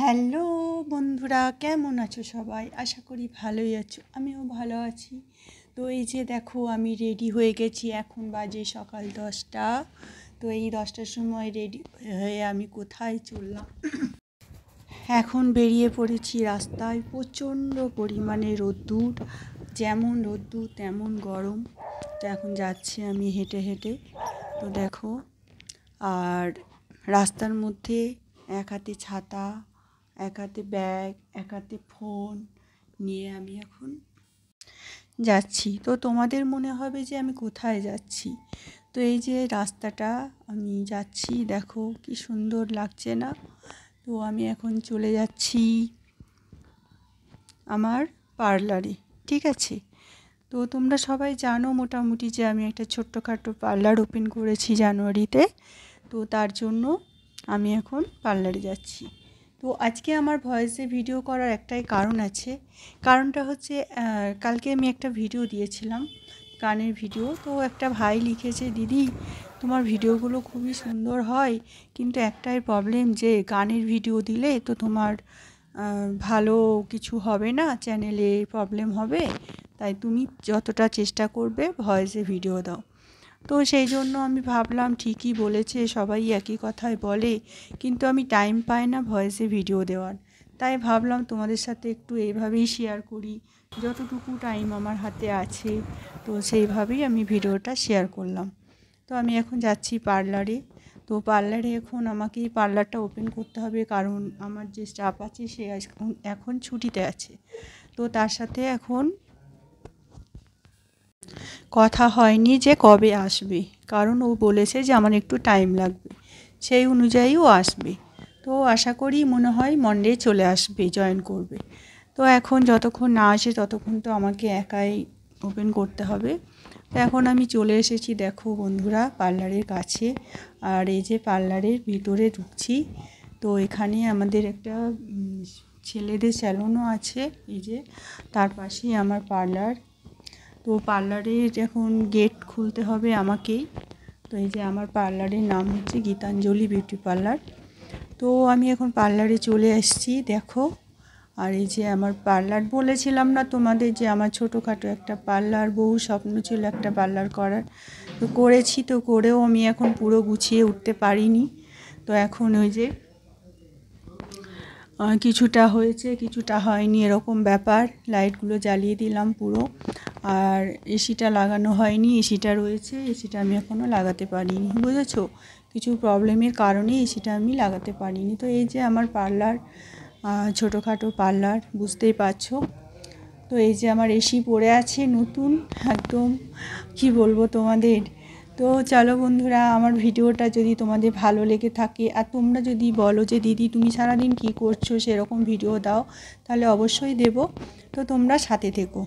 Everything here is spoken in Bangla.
হ্যালো বন্ধুরা, কেমন আছো সবাই? আশা করি ভালোই আছো, আমিও ভালো আছি। তো এই যে দেখো, আমি রেডি হয়ে গেছি। এখন বাজে সকাল 10টা। তো এই 10টার সময় রেডি হয়ে আমি কোথায় চললাম, এখন বেরিয়ে পড়েছি রাস্তায়। প্রচণ্ড পরিমাণে রোদ্দুর, যেমন রোদ্দুর তেমন গরম। তো এখন যাচ্ছি আমি হেঁটে হেঁটে। তো দেখো, আর রাস্তার মধ্যে এক হাতে ছাতা, এক হাতে ব্যাগ, এক হাতে ফোন নিয়ে আমি এখন যাচ্ছি। তো তোমাদের মনে হবে যে আমি কোথায় যাচ্ছি। তো এই যে রাস্তাটা আমি যাচ্ছি, দেখো কি সুন্দর লাগছে না? তো আমি এখন চলে যাচ্ছি আমার পার্লারে, ঠিক আছে? তো তোমরা সবাই জানো মোটামুটি যে আমি একটা ছোট্টখাটো পার্লার ওপেন করেছি জানুয়ারিতে। তো তার জন্য আমি এখন পার্লারে যাচ্ছি। তো আজকে আমার ভয়েসে ভিডিও করার একটাই কারণ আছে। কারণটা হচ্ছে, কালকে আমি একটা ভিডিও দিয়েছিলাম, গানের ভিডিও। তো একটা ভাই লিখেছে, দিদি তোমার ভিডিওগুলো খুবই সুন্দর হয়, কিন্তু একটাই প্রবলেম যে গানের ভিডিও দিলে তো তোমার ভালো কিছু হবে না, চ্যানেলে প্রবলেম হবে। তাই তুমি যতটা চেষ্টা করবে ভয়েসে ভিডিও দাও। তো সেই জন্য আমি ভাবলাম ঠিকই বলেছে, সবাই একই কথাই বলে, কিন্তু আমি টাইম পাই না ভয়েসে ভিডিও দেওয়ার। তাই ভাবলাম তোমাদের সাথে একটু এইভাবেই শেয়ার করি, যতটুকু টাইম আমার হাতে আছে। তো সেইভাবেই আমি ভিডিওটা শেয়ার করলাম। তো আমি এখন যাচ্ছি পার্লারে। তো পার্লারে এখন আমাকে পার্লারটা ওপেন করতে হবে, কারণ আমার যে স্টাফ আছে সে এখন ছুটিতে আছে। তো তার সাথে এখন কথা হয়নি যে কবে আসবে, কারণ ও বলেছে যে আমার একটু টাইম লাগবে, সেই অনুযায়ী ও আসবে। তো আশা করি মনে হয় মন্ডে চলে আসবে, জয়েন করবে। তো এখন যতক্ষণ না আসে ততক্ষণ তো আমাকে একাই ওপেন করতে হবে। তো এখন আমি চলে এসেছি, দেখো বন্ধুরা, পার্লারের কাছে। আর এই যে পার্লারের ভিতরে ঢুকছি। তো এখানে আমাদের একটা ছেলেদের স্যালনও আছে, এই যে তার পাশেই আমার পার্লার। তো পার্লারের এখন গেট খুলতে হবে আমাকেই। তো এই যে আমার পার্লারের নাম হচ্ছে গীতাঞ্জলি বিউটি পার্লার। তো আমি এখন পার্লারে চলে এসেছি, দেখো। আর এই যে আমার পার্লার, বলেছিলাম না তোমাদের যে আমার ছোটোখাটো একটা পার্লার, বহু স্বপ্ন ছিল একটা পার্লার করার। তো করেছি, তো করেও আমি এখন পুরো গুছিয়ে উঠতে পারিনি। তো এখন ওই যে কিছুটা হয়েছে কিছুটা হয়নি, এরকম ব্যাপার। লাইটগুলো জ্বালিয়ে দিলাম পুরো। আর এসিটা লাগানো হয়নি, এসিটা রয়েছে, এসিটা আমি এখনও লাগাতে পারিনি, বুঝেছো? কিছু প্রবলেমের কারণে এসিটা আমি লাগাতে পারিনি। তো এই যে আমার পার্লার, ছোটোখাটো পার্লার, বুঝতেই পারছো। তো এই যে আমার এসি পড়ে আছে নতুন, একদম কি বলবো তোমাদের। তো চলো বন্ধুরা, আমার ভিডিওটা যদি তোমাদের ভালো লেগে থাকে, আর তোমরা যদি বলো যে দিদি তুমি সারাদিন কী করছো, সেরকম ভিডিও দাও, তাহলে অবশ্যই দেবো। তো তোমরা সাথে থেকো।